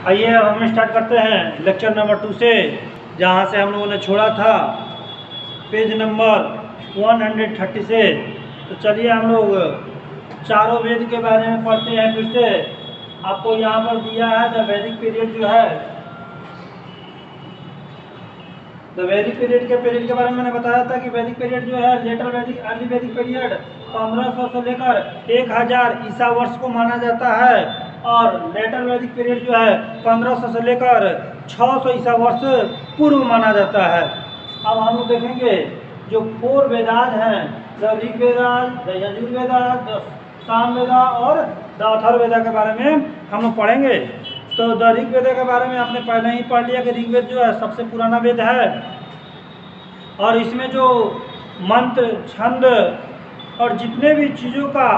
आइए अब हम स्टार्ट करते हैं लेक्चर नंबर 2 से, जहाँ से हम लोगों ने छोड़ा था पेज नंबर 130 से। तो चलिए हम लोग चारों वेद के बारे में पढ़ते हैं फिर से। आपको यहाँ पर दिया है द वैदिक पीरियड जो है, द वैदिक पीरियड के बारे में मैंने बताया था कि वैदिक पीरियड जो है लेटर वैदिक अर्ली वैदिक पीरियड 1500 से लेकर 1000 ईसा वर्ष को माना जाता है, और लेटर वैदिक पीरियड जो है 1500 से लेकर 600 ईसा वर्ष पूर्व माना जाता है। अब हम लोग देखेंगे जो 4 वेदाज हैं, द ऋग्वेदाज, द यजुर्वेदाज, द सामवेदा और द अथर्ववेदा के बारे में हम लोग पढ़ेंगे। तो द ऋग्वेद के बारे में आपने पहले ही पढ़ लिया कि ऋग्वेद जो है सबसे पुराना वेद है, और इसमें जो मंत्र, छंद और जितने भी चीज़ों का,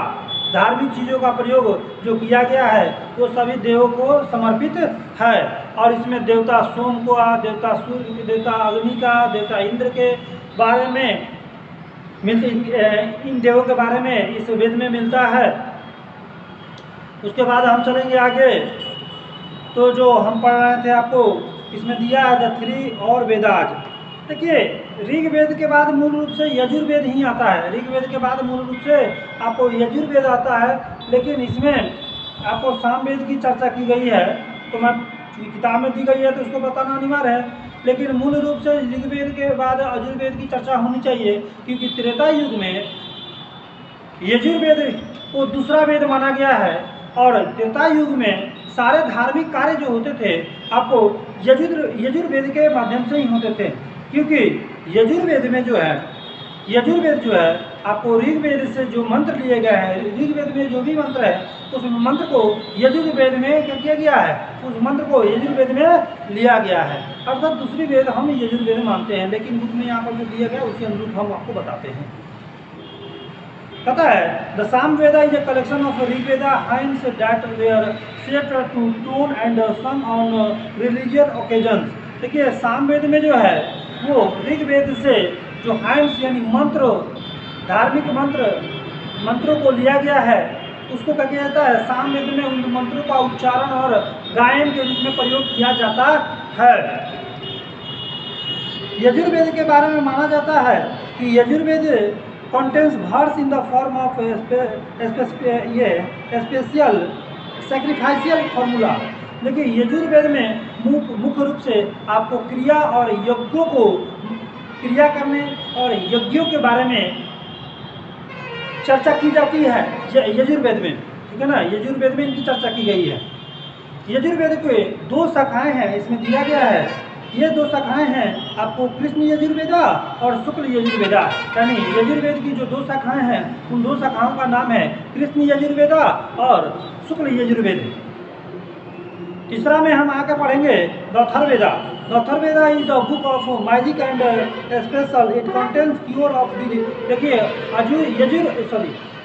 धार्मिक चीज़ों का प्रयोग जो किया गया है वो सभी देवों को समर्पित है। और इसमें देवता सोम को, देवता सूर्य, देवता अग्नि का, देवता इंद्र के बारे में इन देवों के बारे में इस वेद में मिलता है। उसके बाद हम चलेंगे आगे। तो जो हम पढ़ रहे थे आपको इसमें दिया है द 3 और वेदाज। देखिए ऋग्वेद के बाद मूल रूप से यजुर्वेद ही आता है। ऋग्वेद के बाद मूल रूप से आपको यजुर्वेद आता है, लेकिन इसमें आपको सामवेद की चर्चा की गई है। तो मैं किताब में दी गई है तो उसको बताना अनिवार्य है, लेकिन मूल रूप से ऋग्वेद के बाद यजुर्वेद की चर्चा होनी चाहिए, क्योंकि त्रेता युग में यजुर्वेद को दूसरा वेद माना गया है, और त्रेता युग में सारे धार्मिक कार्य जो होते थे आपको यजुर्वेद के माध्यम से ही होते थे। क्योंकि यजुर्वेद जो है आपको ऋग्वेद से जो मंत्र लिए गए हैं, ऋग्वेद में जो भी मंत्र है उस मंत्र को यजुर्वेद में क्या किया गया है, उस मंत्र को यजुर्वेद में लिया गया है। अर्थात दूसरी वेद हम यजुर्वेद मानते हैं, लेकिन बुक में यहाँ पर जो दिया गया उसके अनुरूप हम आपको बताते हैं। पता है the Samaveda is a collection of Rigveda hymns that were set to tone and sung on religious occasions. देखिए सामवेद में जो है वो ऋग्वेद से जो हाइम्स यानी मंत्र, धार्मिक मंत्रों को लिया गया है, उसको क्या किया जाता है, सामवेद में उन मंत्रों का उच्चारण और गायन के रूप में प्रयोग किया जाता है। यजुर्वेद के बारे में माना जाता है कि Yajurveda contains verse in the form of special sacrificial formula. देखिए यजुर्वेद में मुख्य रूप से आपको क्रिया और यज्ञों को, क्रिया करने और यज्ञों के बारे में चर्चा की जाती है यजुर्वेद में, ठीक है ना। यजुर्वेद में इनकी चर्चा की गई है। यजुर्वेद के 2 शाखाएं हैं, इसमें दिया गया है। ये 2 शाखाएं हैं आपको कृष्ण यजुर्वेदा और शुक्ल यजुर्वेदा। यानी यजुर्वेद की जो 2 शाखाएं हैं उन 2 शाखाओं का नाम है कृष्ण यजुर्वेदा और शुक्ल यजुर्वेद। तीसरा में हम आके पढ़ेंगे the Atharvaveda. The Atharvaveda is the book of magic and special, it contains cure of disease. देखिए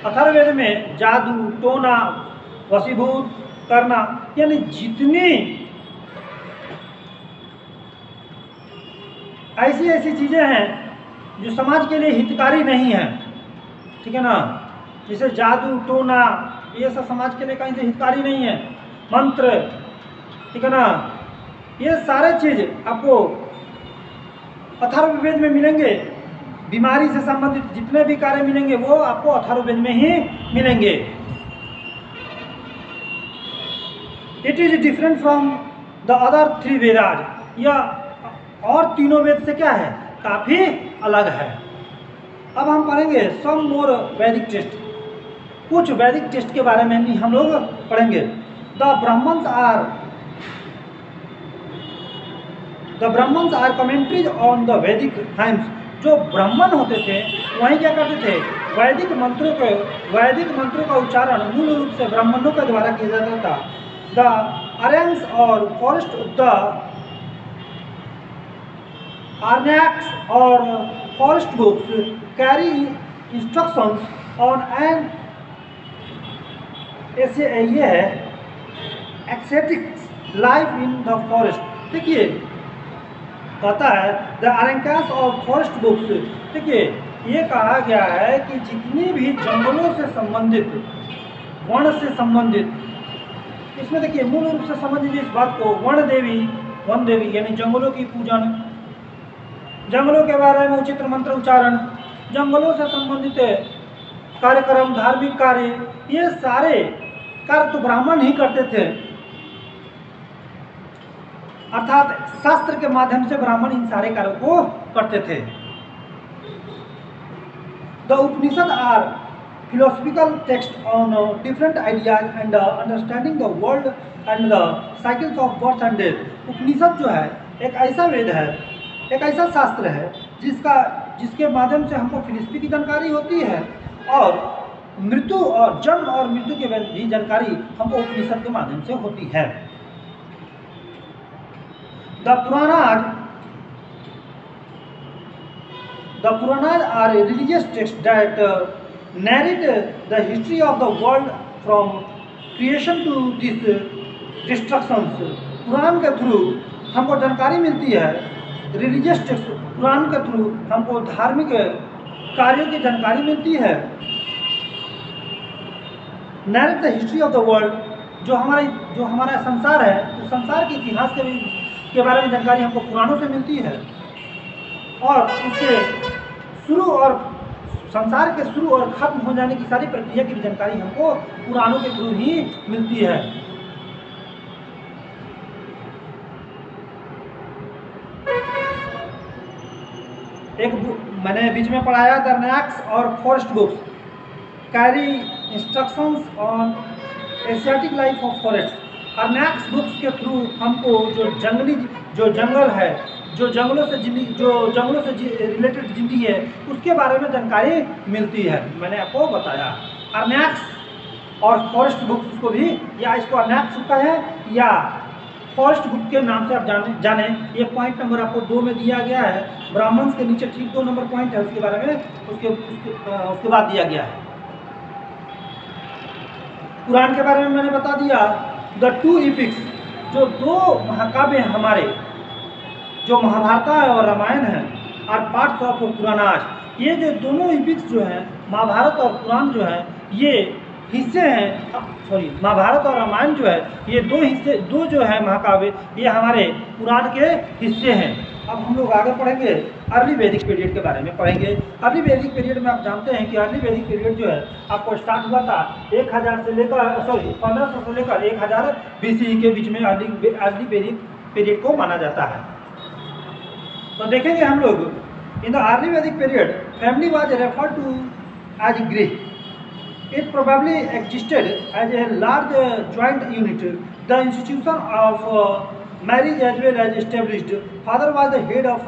अथर्ववेद में जादू, टोना, वशीभूत करना, यानी जितनी ऐसी चीज़ें हैं जो समाज के लिए हितकारी नहीं है, ठीक है ना। जैसे जादू, टोना, ये सब समाज के लिए कहीं से हितकारी नहीं है। मंत्र, ठीक है ना, ये सारे चीज़ आपको अथर्ववेद में मिलेंगे। बीमारी से संबंधित जितने भी कार्य मिलेंगे वो आपको अथर्ववेद में ही मिलेंगे। It is different from the other 3 Vedas. यह और तीनों वेद से क्या है, काफी अलग है। अब हम पढ़ेंगे सम मोर वैदिक टेस्ट। कुछ वैदिक टेस्ट के बारे में भी हम लोग पढ़ेंगे। The Brahmans are commentaries on the Vedic hymns. जो ब्राह्मण होते थे वही क्या करते थे, वैदिक मंत्रों का उच्चारण मूल रूप से ब्राह्मणों के द्वारा किया जाता था। द आर्यन्स और Arnaics or forest books carry instructions on an ascetic life in the forest। देखिए कहता है द Arnaics और forest books। देखिए ये कहा गया है कि जितनी भी जंगलों से संबंधित, वन से संबंधित इसमें देखिए मूल रूप से समझ लीजिए इस बात को, वन देवी यानी जंगलों की पूजन, जंगलों के बारे में उचित मंत्र उच्चारण, जंगलों से संबंधित कार्यक्रम, धार्मिक कार्य, ये सारे कार्य तो ब्राह्मण ही करते थे, अर्थात शास्त्र के माध्यम से ब्राह्मण इन सारे कार्यों को करते थे। The Upanishad are philosophical text on different ideas and understanding the world and the cycles of birth and death। उपनिषद जो है एक ऐसा वेद है, एक ऐसा शास्त्र है जिसके माध्यम से हमको फिलॉसफी की जानकारी होती है और मृत्यु और जन्म और मृत्यु की भी जानकारी हमको उपनिषद के माध्यम से होती है। The Puranas are a religious text that narrate the history of the world from creation to destructions। पुराण के थ्रू हमको जानकारी मिलती है, रिलीजियस टेक्स्ट पुराण के थ्रू हमको धार्मिक कार्यों की जानकारी मिलती है। Narrate the history of the world, जो हमारा संसार है, उस संसार के इतिहास के बारे में जानकारी हमको पुराणों से मिलती है और इसके शुरू और संसार के शुरू और खत्म हो जाने की सारी प्रक्रिया की जानकारी हमको पुराणों के थ्रू ही मिलती है। एक मैंने बीच में पढ़ाया द नैक्स और forest books carry instructions on Asiatic life of forest. और नैक्स बुक्स के थ्रू हमको जो जंगल है, जो जंगलों से रिलेटेड जिंदगी है, उसके बारे में जानकारी मिलती है, मैंने आपको बताया। अर्नैक्स और फॉरेस्ट बुक्स को भी, या इसको अर्नैक्स कहें या फॉरेस्ट बुक के नाम से आप जाने। ये पॉइंट नंबर आपको 2 में दिया गया है, ब्राह्मण्स के नीचे ठीक 2 नंबर पॉइंट है, उसके बारे में उसके बाद दिया गया है। पुराण के बारे में मैंने बता दिया। द 2 इपिक्स, जो 2 महाकाव्य हमारे, जो महाभारत और रामायण है, और पार्ट्स ऑफ पुराणाज, ये जो दोनों इपिक्स जो हैं, महाभारत और पुराण जो है, ये हिस्से हैं, महाभारत और रामायण जो है, ये 2 हिस्से, 2 जो है महाकाव्य, ये हमारे पुराण के हिस्से हैं। अब हम लोग आगे पढ़ेंगे, अर्ली वैदिक पीरियड के बारे में पढ़ेंगे। अर्ली वैदिक पीरियड में आप जानते हैं कि अर्ली वैदिक पीरियड जो है आपको स्टार्ट हुआ था 1500 से लेकर 1000 BCE के बीच में अर्ली वैदिक पीरियड को माना जाता है। तो देखेंगे हम लोग, in the early Vedic period family was referred to as griha. It probably existed as a large joint unit. The institution of marriage as well as established. Father was the head of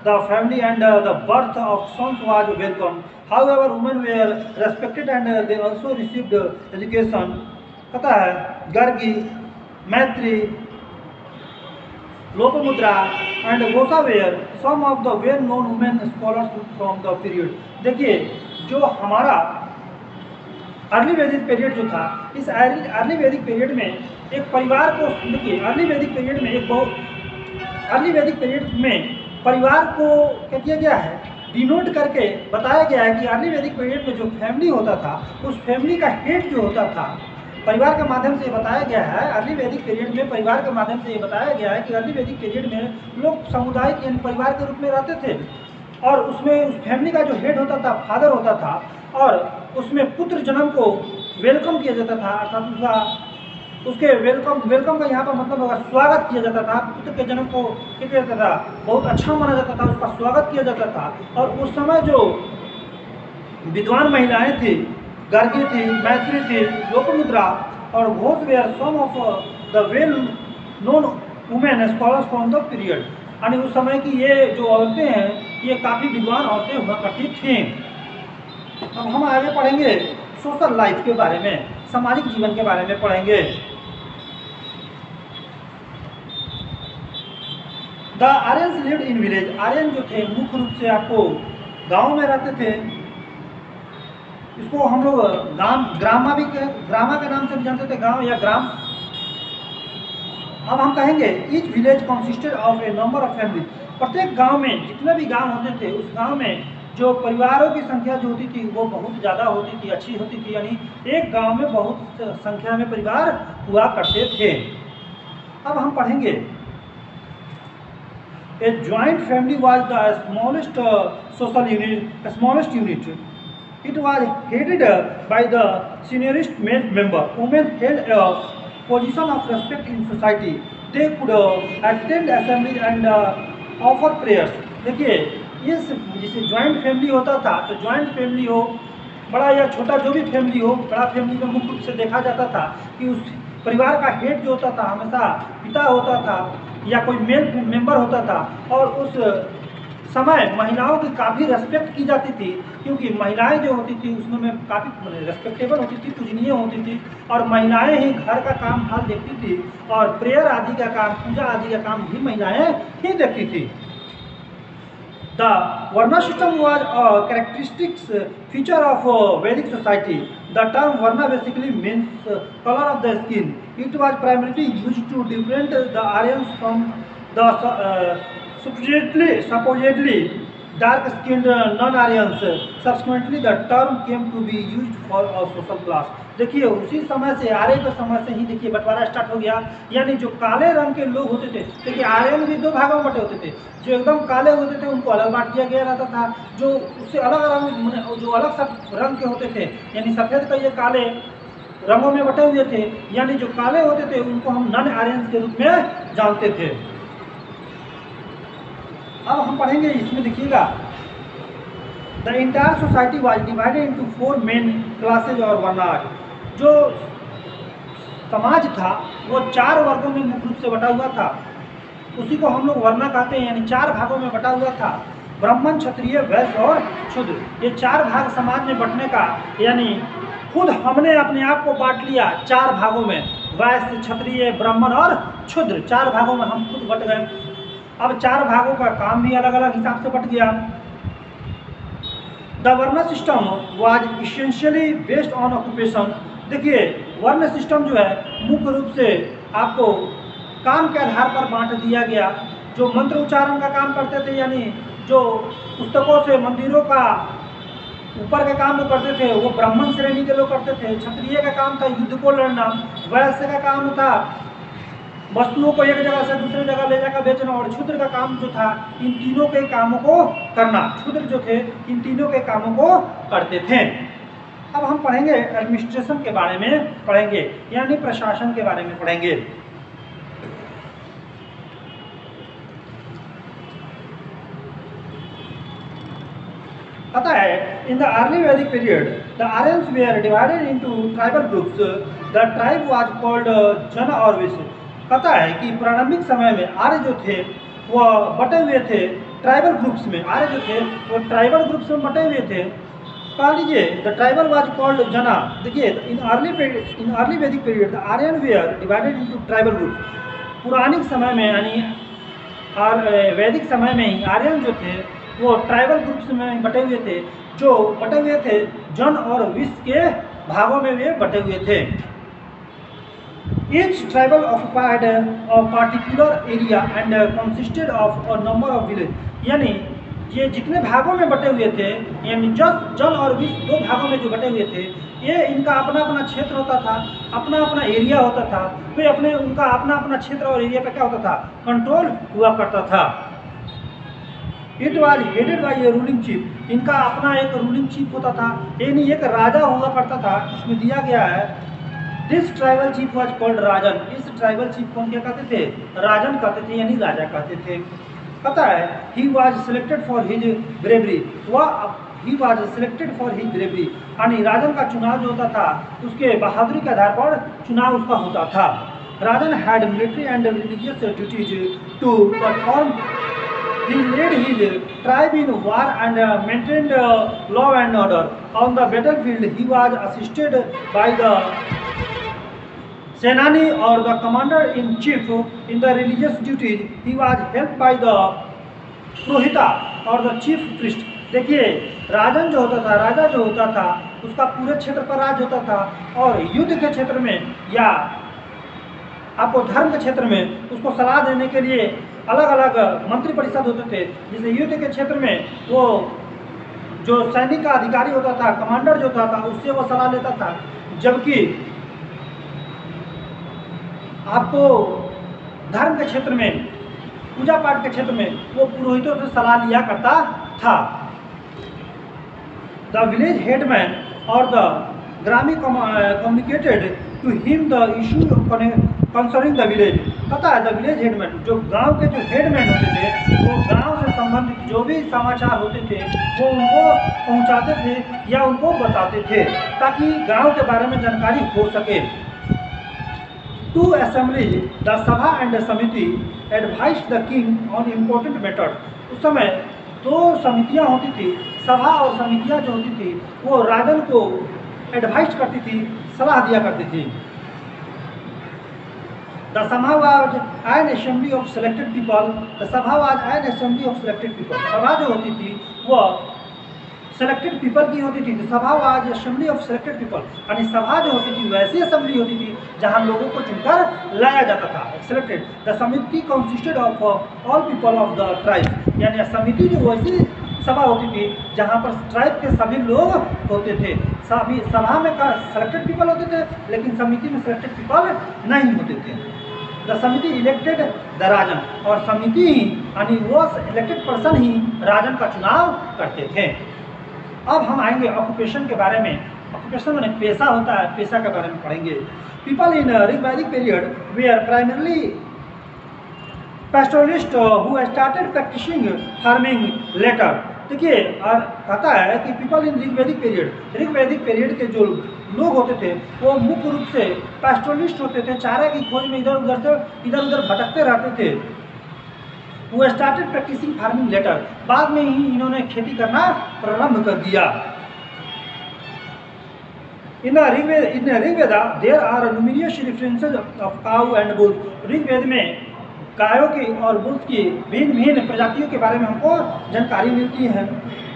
the family and the birth of sons was welcome. However, women were respected and they also received education. पता है, गर्गी, मैत्री, Lopamudra and Ghosa were some of the well-known women scholars from the period। देखिए, जो हमारा early Vedic period जो था, इस early Vedic period में एक परिवार को, देखिए अर्ली वैदिक पीरियड में परिवार को क्या किया गया है, डिनोट करके बताया गया है कि अर्ली वैदिक पीरियड में जो फैमिली होता था, उस फैमिली का हेड जो होता था, परिवार के माध्यम से ये बताया गया है। अर्ली वैदिक पीरियड में परिवार के माध्यम से ये बताया गया है कि अर्ली वैदिक पीरियड में लोग सामुदायिक यानी परिवार के रूप में रहते थे और उसमें उस फैमिली का जो हेड होता था, फादर होता था, और उसमें पुत्र जन्म को वेलकम किया जाता था, अर्थात उसके वेलकम का यहाँ पर मतलब होगा स्वागत किया जाता था। पुत्र के जन्म को क्या किया जाता था, बहुत अच्छा माना जाता था, उसका स्वागत किया जाता था। और उस समय जो विद्वान महिलाएं थी, गार्गी थी, मैत्री थी, लोपमुद्रा और Ghosh were some of the well known women scholars from the period. यानी उस समय की ये जो औरतें हैं, ये काफ़ी विद्वान औरतें हुआ करती थीं। अब हम आगे पढ़ेंगे सोशल लाइफ के बारे में, सामाजिक जीवन के बारे में पढ़ेंगे। The Aryans lived in village. Aryan जो थे मुख्य रूप से आपको गांव में रहते थे। इसको हम लोग ग्रामा के नाम से भी जानते थे, गांव या ग्राम। अब हम कहेंगे each village consisted of A number of family. प्रत्येक गांव में जितने भी गांव होते थे, उस गांव में जो परिवारों की संख्या जो होती थी वो बहुत ज़्यादा होती थी, अच्छी होती थी, यानी एक गांव में बहुत संख्या में परिवार हुआ करते थे। अब हम पढ़ेंगे a joint family was the smallest social unit, smallest unit. It was headed by the seniorest male member. Women held a position of respect in society. They could attend assembly and offer prayers. देखिए ये जैसे joint family होता था, तो joint family हो बड़ा या छोटा जो भी फैमिली हो, बड़ा फैमिली में मुख्य रूप से देखा जाता था कि उस परिवार का हेड जो होता था हमेशा पिता होता था या कोई मेल मेंबर होता था, और उस समय महिलाओं की काफ़ी रेस्पेक्ट की जाती थी, क्योंकि महिलाएं जो होती थी उसमें काफ़ी रेस्पेक्टेबल होती थी, पूजनीय होती थी, और महिलाएं ही घर का काम हाल देखती थी, और प्रेयर आदि का काम, पूजा आदि का काम भी महिलाएं ही देखती थी। The Varna system was a characteristic feature of Vedic society. The term Varna basically means color of the skin. It was primarily used to differentiate the Aryans from the supposedly dark-skinned non-Aryans. Subsequently, the term came to be used for a social class. देखिए उसी समय से, आर्य के समय से ही देखिए बंटवारा start हो गया, यानी जो काले रंग के लोग होते थे, देखिए आर्यन भी दो भागों में बटे होते थे। जो एकदम काले होते थे उनको अलग बांट दिया गया रहता था, जो उससे अलग रंग, जो अलग सब रंग के होते थे, यानी सफ़ेद का ये काले रंगों में बटे हुए थे, यानी जो काले होते थे उनको हम नॉन आर्यन के रूप में जानते थे। अब हम पढ़ेंगे, इसमें देखिएगा the entire society was divided into 4 main classes और वर्नाज। जो समाज था वो 4 वर्गों में मुख्य रूप से बटा हुआ था, उसी को हम लोग वर्ना कहते हैं, यानी 4 भागों में बटा हुआ था। ब्राह्मण, क्षत्रिय, वैश्य और शूद्र, ये 4 भाग समाज में बंटने का, यानी खुद हमने अपने आप को बांट लिया 4 भागों में, वैश्य, क्षत्रिय, ब्राह्मण और शूद्र, 4 भागों में हम खुद बट गए। अब 4 भागों का काम भी अलग अलग हिसाब से बट गया। द वर्ण system was essentially based on occupation. देखिए वर्ण सिस्टम जो है मुख्य रूप से आपको काम के आधार पर बांट दिया गया। जो मंत्र उच्चारण का काम करते थे, यानी जो पुस्तकों से मंदिरों का ऊपर के काम वो करते थे, वो ब्राह्मण श्रेणी के लोग करते थे। क्षत्रिय का काम था युद्ध को लड़ना, वैश्य का काम था वस्तुओं को एक जगह से दूसरी जगह ले जाकर बेचना, और शूद्र का काम जो था इन तीनों के कामों को करना। शूद्र जो थे इन तीनों के कामों को करते थे। अब हम पढ़ेंगे एडमिनिस्ट्रेशन के बारे में पढ़ेंगे, यानी प्रशासन के बारे में पढ़ेंगे। पता है in the early Vedic period the Aryans were divided into tribal groups. The tribe was called jana और विश्व। पता है कि प्रारंभिक समय में आर्य जो थे वो बटे हुए थे ट्राइबल ग्रुप्स में। आर्य जो थे वो ट्राइबल ग्रुप्स में बटे हुए थे। कह लीजिए the tribal was called jana. देखिए in early Vedic period the Aryan were divided into tribal groups. Puranic समय में यानी वैदिक समय में ही आर्यन जो थे वो ट्राइबल ग्रुप्स में बटे हुए थे। जो बटे हुए थे जन और विश्व के भागों में वे बटे हुए थे। Each tribal occupied a particular area and consisted of a number of villages. यानी ये जितने भागों में बटे हुए थे, यानी जल और विश्व 2 भागों में जो बटे हुए थे, ये इनका अपना अपना क्षेत्र होता था, अपना अपना एरिया होता था। फिर उनका अपना अपना क्षेत्र और एरिया पे क्या होता था, कंट्रोल हुआ करता था। It was headed by A ruling chief. इनका अपना एक रूलिंग चीफ होता था, यानी एक राजा हुआ करता था। इसमें दिया गया है this tribal chief was called rajan. इस ट्राइबल चीफ को क्या कहते थे, राजन कहते थे, यानी राजा कहते थे। पता है he was selected for his bravery. He was selected for his bravery, यानी राजन का चुनाव जो होता था उसके बहादुरी के आधार पर चुनाव उसका होता था। Rajan had military and religious duties to perform. He led his tribe in war and maintained law and order. On the battlefield, he was assisted by the Senani or the commander-in-chief. In the religious duties, he was helped by the Purohita or the chief priest. देखिए राजन जो होता था, राजा जो होता था, उसका पूरे क्षेत्र पर राज होता था, और युद्ध के क्षेत्र में या आपको धर्म के क्षेत्र में उसको सलाह देने के लिए अलग अलग मंत्री परिषद होते थे। जैसे युद्ध के क्षेत्र में वो जो सैनिक का अधिकारी होता था, कमांडर जो था उससे वो सलाह लेता था, जबकि आपको धर्म के क्षेत्र में, पूजा पाठ के क्षेत्र में वो पुरोहितों से सलाह लिया करता था। द विलेज हेडमैन और the gramini communicated to him the issue concerning the village. पता है, द विलेज हेडमैन, जो गांव के जो हेडमैन होते थे, वो गांव से संबंधित जो भी समाचार होते थे वो उनको पहुंचाते थे या उनको बताते थे, ताकि गांव के बारे में जानकारी हो सके। टू असेंबली द सभा एंड समिति advice the king on important matters. उस समय दो समितियां होती थी, सभा और समितियां जो होती थी वो राजन को एडवाइस करती थी, सलाह दिया करती थी। The sabha was an assembly of selected people. The sabha was an assembly of selected people. सभा जो होती थी वह सिलेक्टेड पीपल की होती थी। सभा was assembly of selected people, यानी सभा जो होती थी वैसी असेंबली होती थी जहां लोगों को चुनकर लाया जाता था, सिलेक्टेड। द समिति consisted of all people of the tribe, यानी समिति जो वैसी सभा होती थी जहां पर ट्राइब के सभी लोग होते थे। सभी सभा में सिलेक्टेड पीपल होते थे, लेकिन समिति में सिलेक्टेड पीपल नहीं होते थे। द समिति इलेक्टेड द राजन, और समिति ही यानी वो इलेक्टेड पर्सन ही राजन का चुनाव करते थे। अब हम आएंगे ऑक्यूपेशन के बारे में। ऑक्यूपेशन माने पेशा होता है, पेशा के बारे में पढ़ेंगे। People in Rigvedic period were primarily pastoralist who started practicing farming later. देखिए, और कहता है कि पीपल इन ऋग्वैदिक पीरियड के जो लोग होते थे वो मुख्य रूप से पैस्टोरलिस्ट होते थे, चारे की खोज में इधर उधर भटकते रहते थे। वो स्टार्टेड प्रैक्टिसिंग फार्मिंग लेटर, बाद में ही इन्होंने खेती करना प्रारंभ कर दिया। In Rigveda there are numerous references of cow and bull. Rigveda में गायों की और बुल्स की भिन्न प्रजातियों के बारे में हमको जानकारी मिलती है।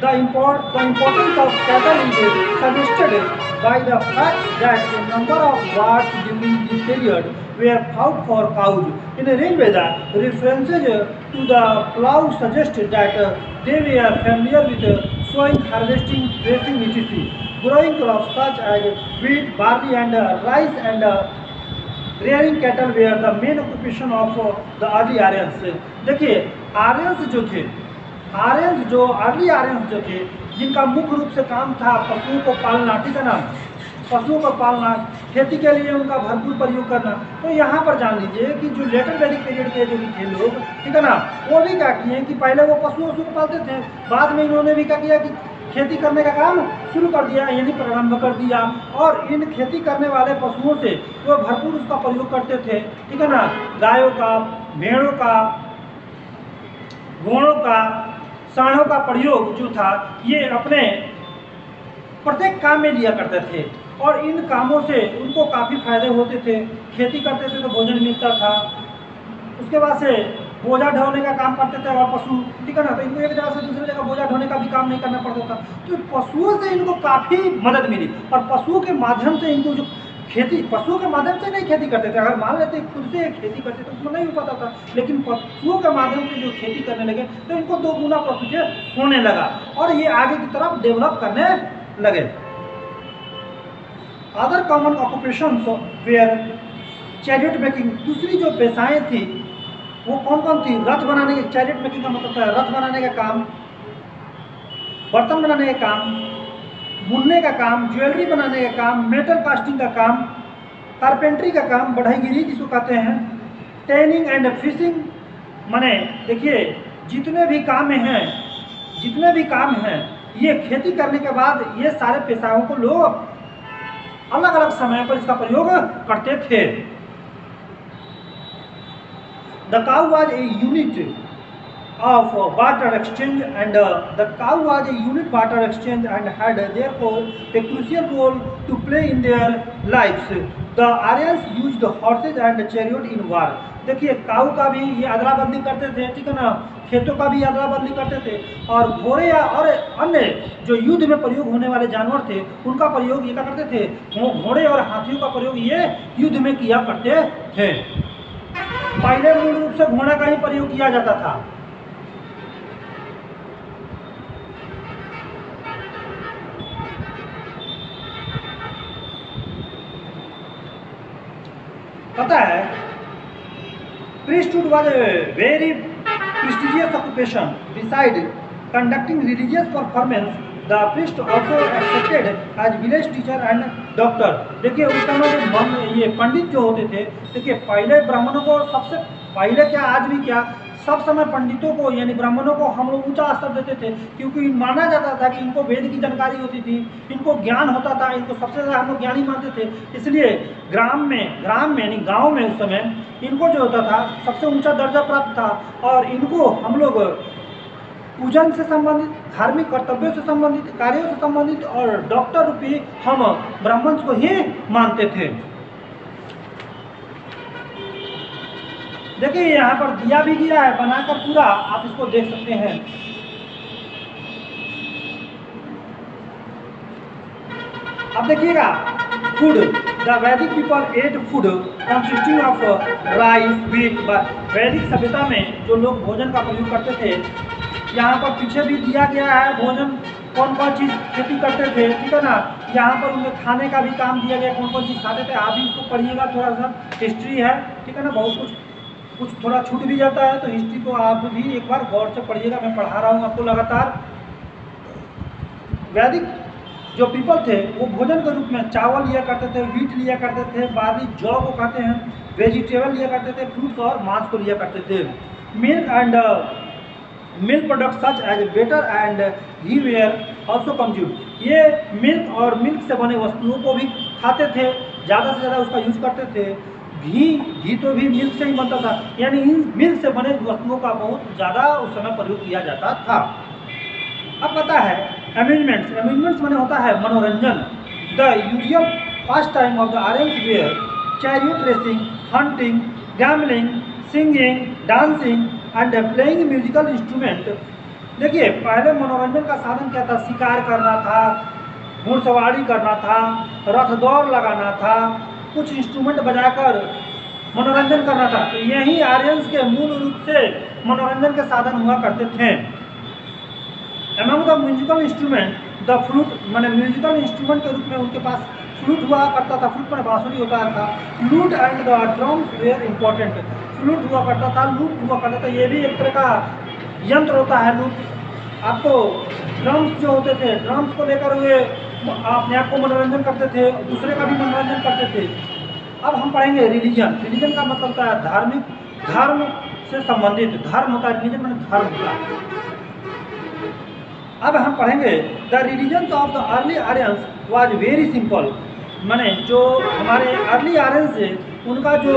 The importance of cattle is suggested by the fact that the number of wars during this period were fought for cows. In Rigveda, references to the plough suggest that they were familiar with sowing, harvesting, threshing, etc. Growing crops such as wheat, barley, and rice, and rearing cattle were the main occupation of the early Aryans. देखिए, Aryans जो थे, early Aryans जो थे, जिनका मुख्य रूप से काम था पशुओं को पालना, ठीक है ना, पशुओं को पालना, खेती के लिए उनका भरपूर प्रयोग करना। तो यहाँ पर जान लीजिए कि जो लेटर वैदिक पीरियड के जो भी थे लोग, ठीक है ना, वो भी क्या किए कि पहले वो पशुओं को पालते थे, बाद में इन्होंने भी क्या किया कि खेती करने का काम शुरू कर दिया, यानी प्रारंभ कर दिया। और इन खेती करने वाले पशुओं से वो भरपूर उसका प्रयोग करते थे, ठीक है ना, गायों का, भेड़ों का, घोड़ों का, सांडों का प्रयोग जो था ये अपने प्रत्येक काम में लिया करते थे, और इन कामों से उनको काफ़ी फायदे होते थे। खेती करते थे तो भोजन मिलता था, उसके बाद से बोझा ढोने का काम करते थे और पशु, ठीक है ना, तो इनको एक जगह से दूसरी जगह बोझा ढोने का भी काम नहीं करना पड़ता था। तो पशुओं से इनको काफ़ी मदद मिली, और पशुओं के माध्यम से इनको जो खेती, पशुओं के माध्यम से नहीं खेती करते थे, अगर मान लेते खुद से खेती करते तो उसमें नहीं हो पाता था, लेकिन पशुओं के माध्यम से जो खेती करने लगे तो इनको 2 गुना प्रॉफिट होने लगा, और ये आगे की तरफ डेवलप करने लगे। Other common occupations were chariot making. दूसरी जो पेशाएं थी वो कौन कौन थी? रथ बनाने के, चैरियट मेकिंग का मतलब है रथ बनाने का काम, बर्तन बनाने का काम, बुनने का काम, ज्वेलरी बनाने का काम, मेटल कास्टिंग का काम, कारपेंट्री का काम, बढ़ईगिरी जिसको कहते हैं, टैनिंग एंड फिशिंग। माने देखिए, जितने भी काम हैं ये खेती करने के बाद ये सारे पेशाओं को लोग अलग अलग समय पर इसका प्रयोग करते थे। The cow was a unit of barter exchange, and the cow was a unit barter exchange and had therefore a crucial role to play in their lives. The Aryans used horses and chariot in war. देखिए, काऊ का भी ये अदला बदली करते थे, ठीक है ना, खेतों का भी अदला बदली करते थे, और घोड़े और अन्य जो युद्ध में प्रयोग होने वाले जानवर थे उनका प्रयोग ये क्या करते थे, घोड़े और हाथियों का प्रयोग ये युद्ध में किया करते थे। पहले मूल रूप से घोड़ा का ही प्रयोग किया जाता था। पता है, priesthood was a very prestigious occupation. Besides conducting religious performance, the priest also accepted as village teacher and doctor. देखिए उस समय जो ये पंडित जो होते थे, देखिए पहले ब्राह्मणों को सबसे पहले क्या, आज भी क्या, सब समय पंडितों को यानी ब्राह्मणों को हम लोग ऊंचा स्तर देते थे, क्योंकि माना जाता था कि इनको वेद की जानकारी होती थी, इनको ज्ञान होता था, इनको सबसे ज़्यादा हम लोग ज्ञानी मानते थे। इसलिए ग्राम में यानी गांव में उस समय इनको जो होता था सबसे ऊंचा दर्जा प्राप्त था, और इनको हम लोग पूजन से संबंधित, धार्मिक कर्तव्यों से संबंधित, कार्यों से संबंधित और डॉक्टर रूपी हम ब्राह्मण को ही मानते थे। देखिए यहाँ पर दिया भी गया है बनाकर पूरा, आप इसको देख सकते हैं। अब देखिएगा, फूड, द वैदिक people at food consisting of rice, wheat. वैदिक सभ्यता में जो लोग भोजन का प्रयोग करते थे, यहाँ पर पीछे भी दिया गया है भोजन कौन कौन चीज़ खेती करते थे, ठीक है ना। यहाँ पर उनके खाने का भी काम दिया गया, कौन कौन चीज़ खाते थे, आप भी इसको पढ़िएगा, थोड़ा सा हिस्ट्री है, ठीक है ना। बहुत कुछ थोड़ा छूट भी जाता है, तो हिस्ट्री को आप भी एक बार गौर से पढ़िएगा, मैं पढ़ा रहा हूँ आपको लगातार। वैदिक जो पीपल थे वो भोजन के रूप में चावल लिया करते थे, व्हीट लिया करते थे, बार्ली जौ को कहते हैं, वेजिटेबल लिया करते थे, फ्रूट्स और मांस को लिया करते थे। Milk and milk product such as butter and ghee were also consumed. ये मिल्क और मिल्क से बने वस्तुओं को भी खाते थे, ज़्यादा से ज़्यादा उसका यूज़ करते थे। घी तो भी मिल्क से ही बनता था, यानी इन मिल्क से बने वस्तुओं का बहुत ज़्यादा उस समय प्रयोग किया जाता था। अब पता है अम्यूजमेंट्स माने होता है मनोरंजन। The usual pastime of the Aryans were chariot racing, hunting, gambling, singing, dancing and playing musical instrument. देखिए पहले मनोरंजन का साधन क्या था, शिकार करना था, घुड़सवारी करना था, रथ दौड़ लगाना था, कुछ इंस्ट्रूमेंट बजाकर मनोरंजन करना था। तो यही आर्यंस के मूल रूप से मनोरंजन के साधन हुआ करते थे। Among the musical instrument the flute, माने म्यूजिकल इंस्ट्रूमेंट के रूप में उनके पास फ्लूट हुआ करता था, फ्लूट में बांसुरी होता था। Flute and the drums were important, flute हुआ करता था, लूट हुआ करता था, ये भी एक तरह का यंत्र होता है लूट। आपको ड्रम्स जो होते थे, ड्रम्स को लेकर वे अपने आप को मनोरंजन करते थे, दूसरे का भी मनोरंजन करते थे। अब हम पढ़ेंगे रिलीजन का मतलब होता है धार्मिक, धर्म से संबंधित, धर्म होता है, रिलीजन मतलब धर्म होता। अब हम पढ़ेंगे the religion of the early Aryans was very simple. माने जो हमारे अर्ली आर्यंस है उनका जो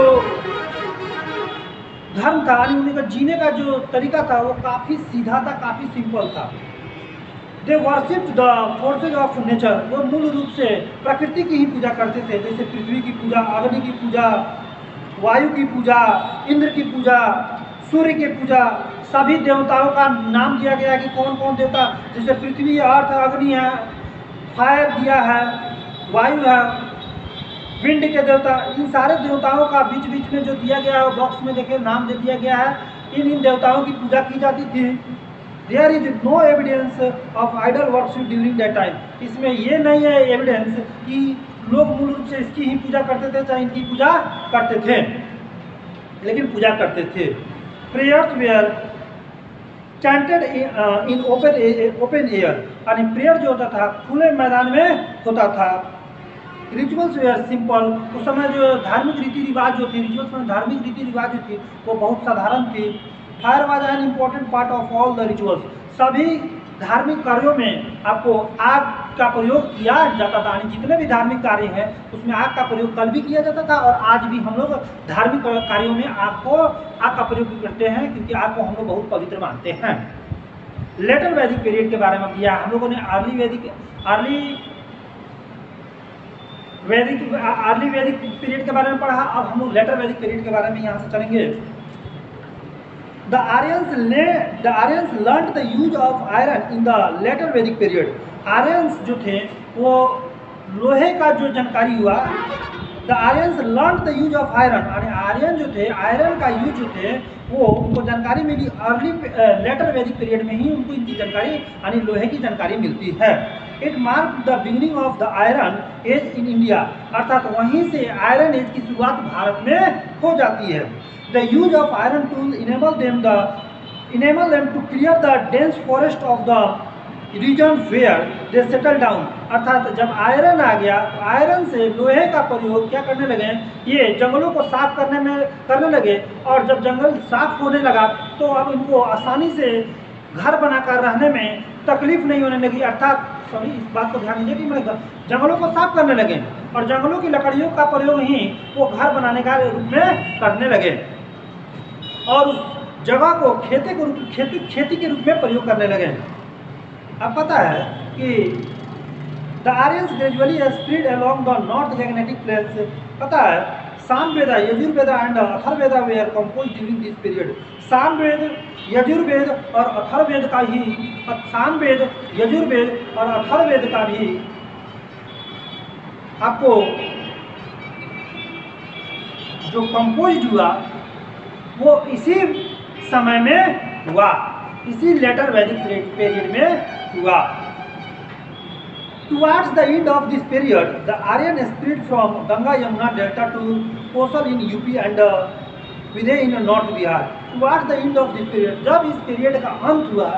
धर्म था, उनका जीने का जो तरीका था वो काफ़ी सीधा था, काफ़ी सिंपल था। They worshipped the forces of nature, वो मूल रूप से प्रकृति की ही पूजा करते थे, जैसे पृथ्वी की पूजा, अग्नि की पूजा, वायु की पूजा, इंद्र की पूजा, सूर्य की पूजा। सभी देवताओं का नाम दिया गया कि कौन कौन देवता, जैसे पृथ्वी है, अर्थ, अग्नि है, फायर दिया है, वायु है, विंड के देवता, इन सारे देवताओं का बीच बीच में जो दिया गया है बॉक्स में देखिए नाम दे दिया गया है। इन देवताओं की पूजा की जाती थी। There is no evidence of idol worship during that time, इसमें ये नहीं है एविडेंस कि लोग मूल रूप से इसकी ही पूजा करते थे, चाहे इनकी पूजा करते थे, लेकिन पूजा करते थे। Prayers were chanted in open air, यानी प्रेयर जो होता था खुले मैदान में होता था। रिचुअल्स वेयर सिंपल, उस समय जो धार्मिक रीति रिवाज जो थे, रिचुअल्स में धार्मिक रीति रिवाज जो थी वो बहुत साधारण थी। Fire was an important part of all the rituals, सभी धार्मिक कार्यों में आपको आग का प्रयोग किया जाता था, यानी जितने भी धार्मिक कार्य हैं उसमें आग का प्रयोग कल भी किया जाता था और आज भी हम लोग धार्मिक कार्यों में आग का प्रयोग करते हैं, क्योंकि आग को हम लोग बहुत पवित्र मानते हैं। लेटर वैदिक पीरियड के बारे में दिया हम लोगों ने, अर्ली वैदिक पीरियड के बारे में पढ़ा। अब हम लोग लेटर वैदिक पीरियड के बारे में यहाँ से चलेंगे। The Aryans learn the use of iron in the later Vedic period. Aryans जो थे वो लोहे का जो जानकारी हुआ, the Aryans learn the use of iron, यानी आर्यन जो थे आयरन का यूज जो थे वो उनको जानकारी मिली अर्ली लेटर वैदिक पीरियड में ही, उनको इनकी जानकारी यानी लोहे की जानकारी मिलती है। It mark the beginning of the iron age in India, अर्थात वहीं से आयरन एज की शुरुआत भारत में हो जाती है। The use of iron tool enable them to clear the dense forest of the region where they settle down, अर्थात जब आयरन आ गया तो आयरन से लोहे का प्रयोग क्या करने लगे, ये जंगलों को साफ करने लगे, और जब जंगल साफ होने लगा तो अब इनको आसानी से घर बनाकर रहने में तकलीफ नहीं होने लगी, अर्थात सभी इस बात को ध्यान दीजिए कि जंगलों को साफ करने लगे और जंगलों की लकड़ियों का प्रयोग ही वो घर बनाने का रूप में करने लगे और उस जगह को खेती के रूप में प्रयोग करने लगे। अब पता है कि the Aryans gradually spread along the north Gangetic plains, पता है Samaveda, Yajurveda and Atharvaveda were composed during this period. Samaveda, Yajurveda और अथर्ववेद का ही सामवेद, यजुर्वेद और अथर्ववेद का भी आपको जो कंपोज हुआ वो इसी समय में हुआ, इसी लेटर वैदिक पीरियड में हुआ। Towards the end of this period, the Aryan spread from Ganga Yamuna Delta to Kosal in UP and Videh in North Bihar. Towards the end of this period, जब इस पीरियड का अंत हुआ,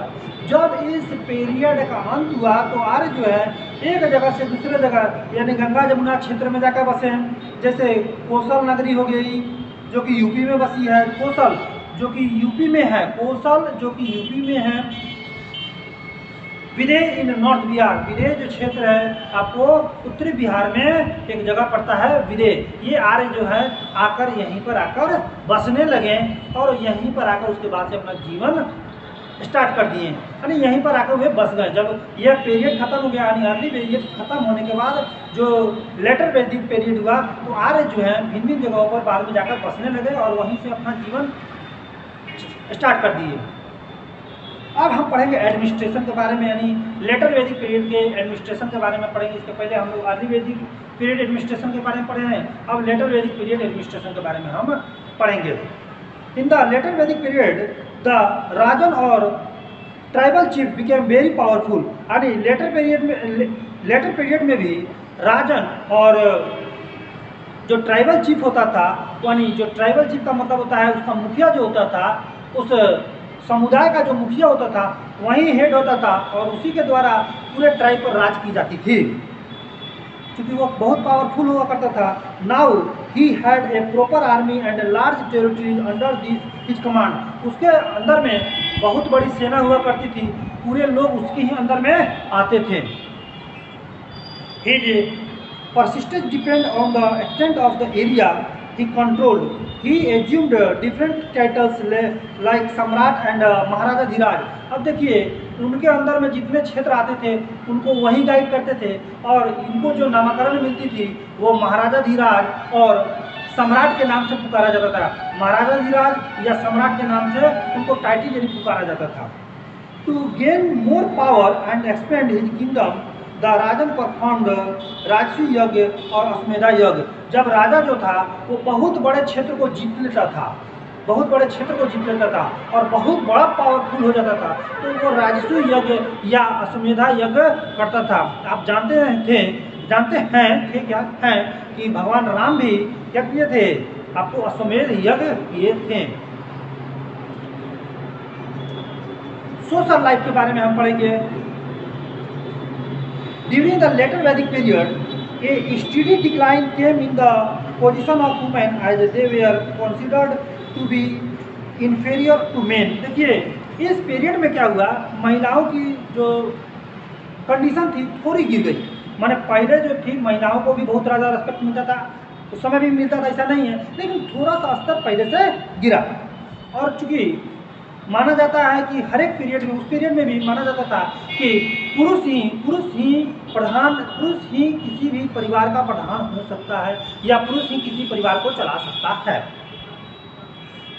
तो आर्य जो है एक जगह से दूसरे जगह यानी गंगा जमुना क्षेत्र में जाकर बसे हैं। जैसे कोसल नगरी हो गई जो कि यूपी में बसी है, कोसल जो कि यूपी में है, कोसल जो कि यूपी में है, विदेह इन नॉर्थ बिहार, विदेह जो क्षेत्र है आपको उत्तरी बिहार में एक जगह पड़ता है विदेह। ये आर्य जो है आकर यहीं पर आकर बसने लगे और यहीं पर आकर उसके बाद से अपना जीवन स्टार्ट कर दिए, यानी यहीं पर आकर वे बस गए। जब यह पीरियड खत्म हो गया यानी अर्ली पीरियड खत्म होने के बाद जो लेटर वैदिक पीरियड हुआ तो आर्य जो है भिन्न भिन्न जगहों पर बाद में जाकर बसने लगे और वहीं से अपना जीवन स्टार्ट कर दिए। अब हम पढ़ेंगे एडमिनिस्ट्रेशन के बारे में, यानी लेटर वैदिक पीरियड के एडमिनिस्ट्रेशन के बारे में पढ़ेंगे। इसके पहले हम लोग अर्ली वैदिक पीरियड एडमिनिस्ट्रेशन के बारे में पढ़े हैं, अब लेटर वैदिक पीरियड एडमिनिस्ट्रेशन के बारे में हम पढ़ेंगे। इन the later Vedic period the राजन और tribal chief became very powerful, यानी लेटर पीरियड में भी राजन और जो ट्राइबल चीफ होता था, यानी जो ट्राइबल चीफ का मतलब होता है उसका मुखिया जो होता था, उस समुदाय का जो मुखिया होता था वही हेड होता था और उसी के द्वारा पूरे ट्राइब पर राज की जाती थी, क्योंकि वो बहुत पावरफुल हुआ करता था। Now he had a proper army and large territories under his command, उसके अंदर में बहुत बड़ी सेना हुआ करती थी, पूरे लोग उसके ही अंदर में आते थे। His persistence depend on the extent of the area he controlled. He assumed different titles like सम्राट and महाराजा धीराज। अब देखिए उनके अंदर में जितने क्षेत्र आते थे उनको वही गाइड करते थे और इनको जो नामकरण मिलती थी वो महाराजा धीराज और सम्राट के नाम से पुकारा जाता था। महाराजा धीराज या सम्राट के नाम से उनको टाइटल यानी पुकारा जाता था। To gain more power and expand his kingdom the rajan performed Rajasuya yajna और अश्वमेधा यज्ञ। जब राजा जो था वो बहुत बड़े क्षेत्र को जीत लेता था, और बहुत बड़ा पावरफुल हो जाता था तो वो राजसी यज्ञ या अश्वमेधा यज्ञ करता था। आप जानते हैं क्या है कि भगवान राम भी क्या किए थे, आपको अश्वमेध यज्ञ किए थे। सोशल लाइफ के बारे में हम पढ़ेंगे। During the later Vedic period, a steady decline came in the position of women as they were considered to be inferior to men। देखिए इस पीरियड में क्या हुआ, महिलाओं की जो कंडीशन थी थोड़ी गिर गई। माने पहले जो थी महिलाओं को भी बहुत ज़्यादा रेस्पेक्ट मिलता था, उस समय भी मिलता था, ऐसा नहीं है, लेकिन थोड़ा सा स्तर पहले से गिरा। और चूँकि माना जाता है कि हर एक पीरियड में, उस पीरियड में भी माना जाता था कि पुरुष ही किसी भी परिवार का प्रधान हो सकता है या पुरुष ही किसी परिवार को चला सकता है।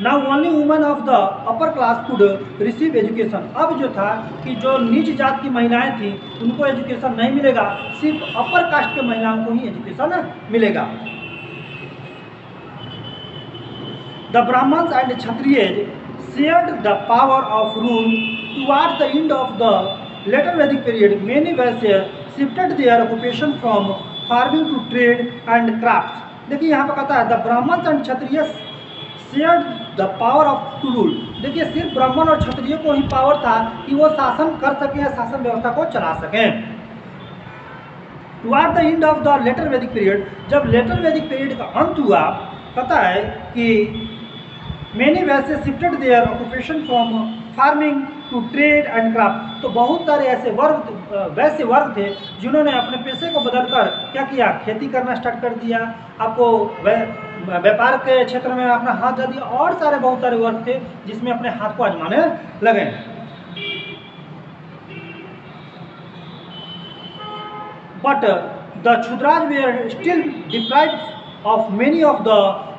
Now only women of the upper class could receive education. अब जो था कि जो नीच जात की महिलाएं थी उनको एजुकेशन नहीं मिलेगा, सिर्फ अपर कास्ट के महिलाओं को ही एजुकेशन मिलेगा। The Brahmans and Kshatriya shared the power of rule. Towards the end of the later Vedic period, many Vaisya shifted their occupation from farming to trade and craft. देखिए यहाँ पर कहता है the Brahman and Kshatriya shared the power of to rule. देखिए सिर्फ ब्राह्मण और क्षत्रिय को ही पावर था कि वो शासन कर सकें, शासन व्यवस्था को चला सकें। Toward the end of the later Vedic period, जब लेटर वैदिक पीरियड का अंत हुआ, पता है कि many Vaishya shifted their occupation from farming to trade and craft. तो बहुत सारे ऐसे वैसे वर्ग थे जिन्होंने अपने पेशे को बदलकर क्या किया, खेती करना स्टार्ट कर दिया, आपको व्यापार के क्षेत्र में अपना हाथ डाल दिया, और बहुत सारे वर्ग थे जिसमें अपने हाथ को आजमाने लगे। But the Shudras were still deprived of many of the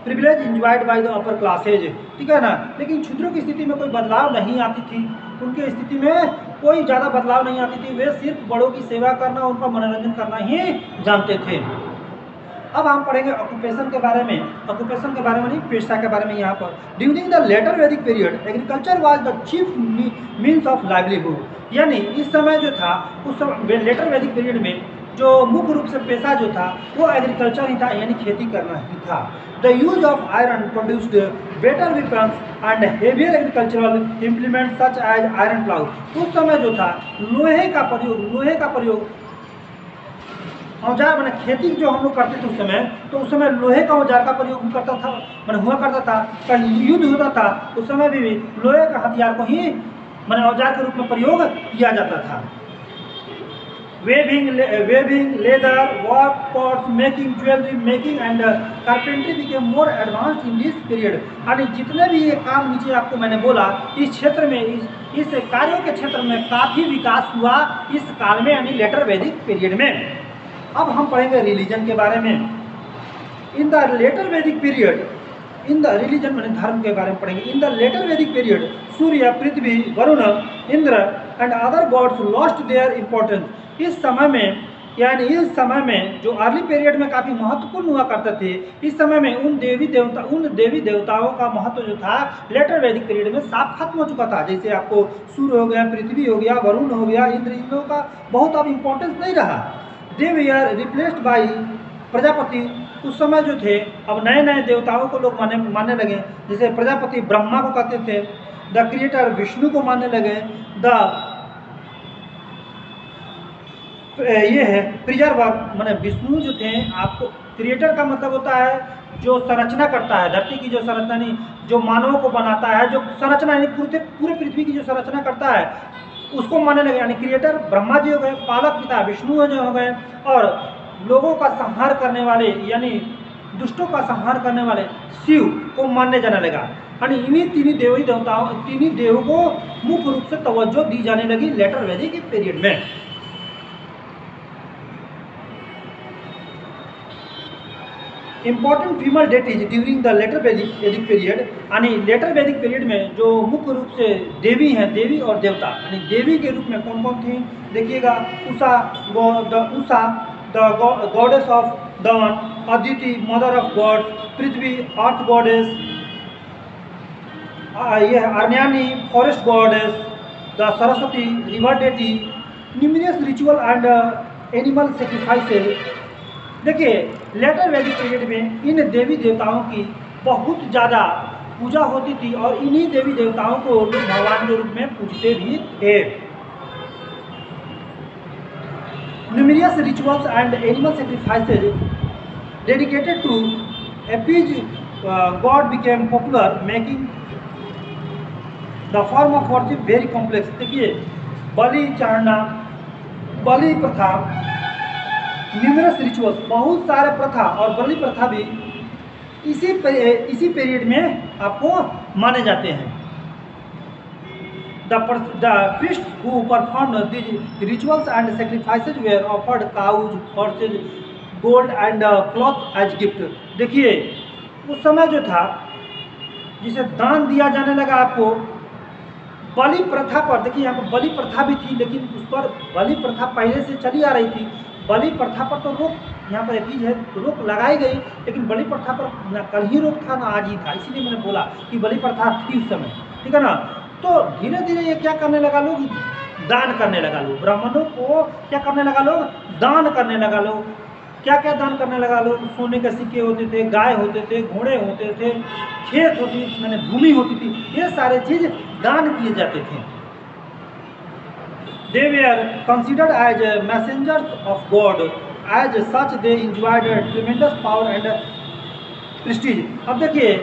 privilege enjoyed by the upper classes. ठीक है ना, लेकिन क्षुद्रों की स्थिति में कोई बदलाव नहीं आती थी, उनकी स्थिति में कोई ज़्यादा बदलाव नहीं आती थी, वे सिर्फ बड़ों की सेवा करना, उनका मनोरंजन करना ही जानते थे। अब हम पढ़ेंगे ऑक्यूपेशन के बारे में, ऑक्यूपेशन के बारे में नहीं, पेशा के बारे में। यहाँ पर during the later Vedic period agriculture was the chief means of livelihood. यानी इस समय जो था, उस समय लेटर वैदिक पीरियड में जो मुख्य रूप से पेशा जो था वो एग्रीकल्चर ही था, यानी खेती करना ही था। The use of iron produced better weapons and heavier agricultural implement such as iron plough. उस समय जो था लोहे का प्रयोग औजार, मैंने खेती जो हम लोग करते थे उस समय, तो उस समय लोहे का औजार का प्रयोग करता था, मैंने हुआ करता था। कहीं युद्ध होता था उस समय भी लोहे का हथियार को ही मैंने औजार के रूप में प्रयोग किया जाता था। weaving, leather, work, pots making, jewelry making and carpentry became more advanced in this period। यानी जितने भी ये काम नीचे आपको मैंने बोला, इस क्षेत्र में, इस कार्यों के क्षेत्र में काफ़ी विकास हुआ इस काल में, यानी लेटर वैदिक पीरियड में। अब हम पढ़ेंगे रिलीजन के बारे में। इन the later Vedic period, in the religion मैंने धर्म के बारे में पढ़ेंगे। इन the later Vedic period Surya, Prithvi, Varun, Indra and other gods lost their importance. इस समय में, यानी इस समय में जो अर्ली पीरियड में काफ़ी महत्वपूर्ण हुआ करते थे, इस समय में उन देवी देवताओं का महत्व जो था लेटर वैदिक पीरियड में साफ खत्म हो चुका था। जैसे आपको सूर्य हो गया, पृथ्वी हो गया, वरुण हो गया, इंद्र, इन लोगों का बहुत अब इम्पोर्टेंस नहीं रहा। दे वे आर रिप्लेस्ड बाई प्रजापति। उस समय जो थे अब नए नए देवताओं को लोग मानने लगे। जैसे प्रजापति ब्रह्मा को कहते थे, द क्रिएटर विष्णु को मानने लगे, ये है प्रिजर्वर, माने विष्णु जो थे, आपको क्रिएटर का मतलब होता है जो संरचना करता है, धरती की जो संरचना नहीं, जो मानवों को बनाता है, जो संरचना यानी पूरे पृथ्वी की जो संरचना करता है उसको मानने लगे। यानी क्रिएटर ब्रह्मा जी हो गए, पालक पिता विष्णु जो हो गए, और लोगों का संहार करने वाले यानी दुष्टों का संहार करने वाले शिव को मानने जाने लगा। यानी इन्हीं तीन देवों को मुख्य रूप से तवज्जो दी जाने लगी लेटर वैदिक पीरियड में। Important female deities during the later Vedic period. यानी लेटर वैदिक पीरियड में जो मुख्य रूप से देवी हैं, देवी और देवता, यानी देवी के रूप में कौन कौन थी देखिएगा, Usha the goddess of dawn, Aditi mother of god, Prithvi earth goddess, ये Aranyani forest goddess, the Saraswati river deity, numerous ritual and animal sacrifices. देखिए लेटर वैदिक पीरियड में इन देवी देवताओं की बहुत ज़्यादा पूजा होती थी और इन्हीं देवी देवताओं को लोग भगवान के रूप में पूजते भी थे। Numerous rituals and animal sacrifices dedicated to appease God became popular, making the form of worship very complex। देखिए बलि चढ़ना, बलि प्रथा, न्यूमरस रिचुअल्स, बहुत सारे प्रथा और बलि प्रथा भी इसी पीरियड में आपको माने जाते हैं। The priests who performed these rituals and sacrifices were offered cows, horses, gold and cloth as gift। देखिए उस समय जो था जिसे दान दिया जाने लगा आपको बलि प्रथा पर। देखिए यहाँ पर बलि प्रथा भी थी, लेकिन उस पर बलि प्रथा पहले से चली आ रही थी। बलि प्रथा पर तो रोक, यहाँ पर एक चीज़ है, रोक लगाई गई, लेकिन बलि प्रथा पर ना कल ही रोक था ना आज ही था। इसीलिए मैंने बोला कि बलि प्रथा थी उस समय, ठीक है ना। तो धीरे धीरे ये क्या करने लगा, लोग दान करने लगा लोग, ब्राह्मणों को क्या करने लगा लोग, दान करने लगा लोग। क्या क्या दान करने लगा लोग, सोने के सिक्के होते थे, गाय होते थे, घोड़े होते थे, खेत होती मैंने भूमि होती थी, ये सारे चीज दान किए जाते थे। They were considered as messengers of god, as such they enjoyed tremendous power and prestige. अब देखिए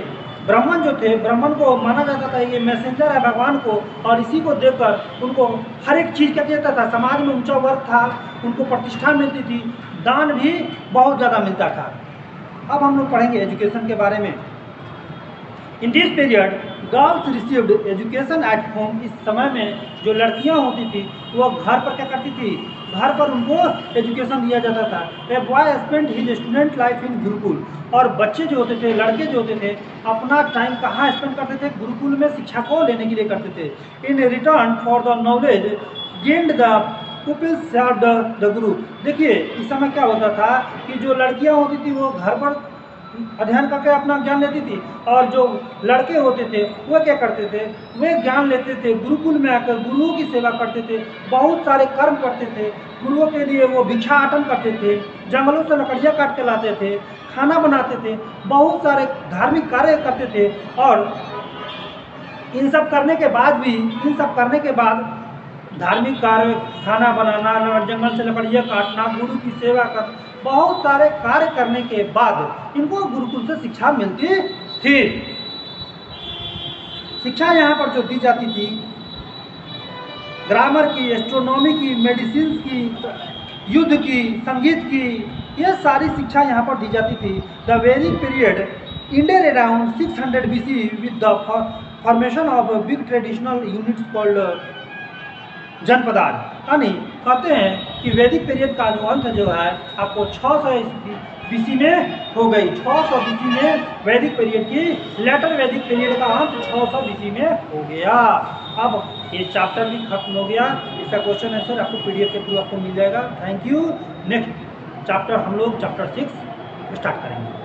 ब्राह्मण जो थे, ब्राह्मण को माना जाता था ये मैसेंजर है भगवान को, और इसी को देखकर उनको हर एक चीज़ क्या कहता था, समाज में ऊंचा वर्ग था, उनको प्रतिष्ठा मिलती थी, दान भी बहुत ज़्यादा मिलता था। अब हम लोग पढ़ेंगे एजुकेशन के बारे में। In this period girls received education at home. इस समय में जो लड़कियां होती थी वो घर पर क्या करती थी, घर पर उनको एजुकेशन दिया जाता था। A boy spend his student life in Gurukul. और बच्चे जो होते थे, लड़के जो होते थे, अपना टाइम कहाँ स्पेंड करते थे, गुरुकुल में शिक्षा को लेने के लिए करते थे। In return for the knowledge gained the peoples served the guru. देखिए इस समय क्या होता था कि जो लड़कियां होती थी वो घर पर अध्ययन करके अपना ज्ञान लेती थी, और जो लड़के होते थे वो क्या करते थे, वे ज्ञान लेते थे, गुरुकुल में आकर गुरुओं की सेवा करते थे, बहुत सारे कर्म करते थे। गुरुओं के लिए वो भिक्षाटन करते थे, जंगलों से लकड़ियाँ काट के लाते थे, खाना बनाते थे, बहुत सारे धार्मिक कार्य करते थे। और इन सब करने के बाद धार्मिक कार्य, खाना बनाना, जंगल से लकड़ियाँ काटना, गुरु की सेवा कर, बहुत सारे कार्य करने के बाद इनको गुरुकुल से शिक्षा मिलती थी। शिक्षा यहाँ पर जो दी जाती थी, ग्रामर की, एस्ट्रोनॉमी की, मेडिसिन की, युद्ध की, संगीत की, ये सारी शिक्षा यहाँ पर दी जाती थी। The Vedic period ended around 600 BC with the formation of big traditional units called janapadas. यानी कहते हैं कि वैदिक पीरियड का जो अंत जो है आपको 600 BC में हो गई। 600 BC में वैदिक पीरियड की, लेटर वैदिक पीरियड का अंत 600 BC में हो गया। अब ये चैप्टर भी खत्म हो गया। इसका क्वेश्चन आंसर आपको PDF के थ्रू आपको मिल जाएगा। Thank you. नेक्स्ट चैप्टर हम लोग चैप्टर 6 स्टार्ट करेंगे।